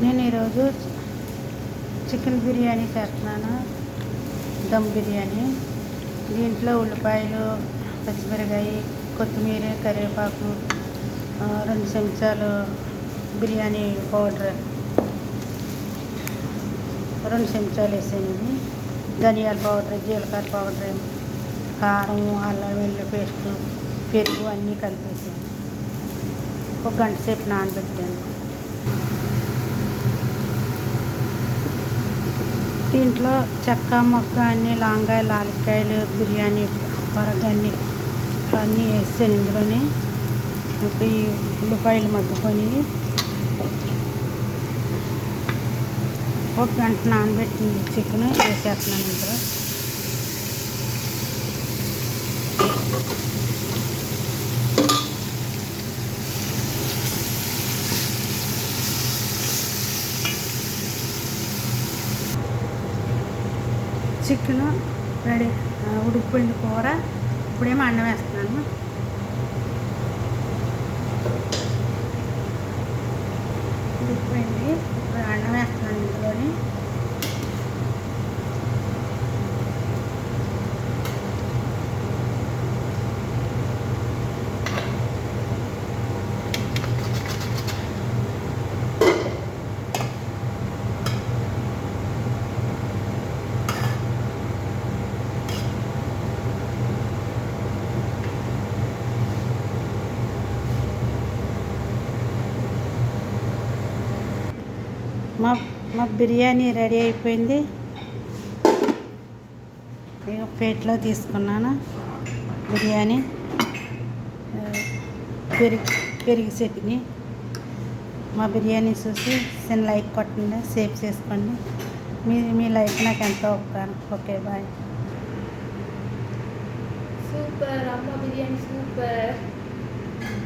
నేను ఈరోజు చికెన్ బిర్యానీ చేస్తున్నాను. దమ్ బిర్యానీ. దీంట్లో ఉల్లిపాయలు, పచ్చిమిరపకాయ, కొత్తిమీర, కరివేపాకు, 2 చెంచాలు బిర్యానీ పౌడర్, 2 చెంచాలు వేసాను. ధనియాల పౌడర్, జీలకర్ర పౌడర్, కారం, అల్లం వెల్లుల్లి పేస్టు, పెరుగు అన్నీ కలిపేసాను. ఒక గంట సేపు నానబెట్టాను. దీంట్లో చెక్క మొక్క అన్నీ, లవంగాయలు, యాలక్కాయలు, బిర్యానీ పొరగన్నీ అన్నీ వేసాను ఇందులోనే. ఇంకా ఈ ఉల్లిపాయలు మగ్గుకొని ఒక గంట నానబెట్టిన చికెన్ వేసేస్తున్నాను ఇందులో. చికెన్ రెడీ, ఉడికిపోయింది కూర. ఇప్పుడేమో అన్నం వేస్తున్నాను. ఉడికిపోయింది, ఇప్పుడు అన్నం వేస్తున్నాను ఇందులోని. మా బిర్యానీ రెడీ అయిపోయింది. నేను ప్లేట్లో తీసుకున్నాను బిర్యానీ. పెరుగు చట్నీ. మా బిర్యానీ చూసి చిన్న లైక్ కొట్టండి, సేవ్ చేసుకోండి. మీ లైక్ నాకు ఎంతో ఉపకారం. Okay, bye. సూపర్ అమ్మ బిర్యానీ, సూపర్.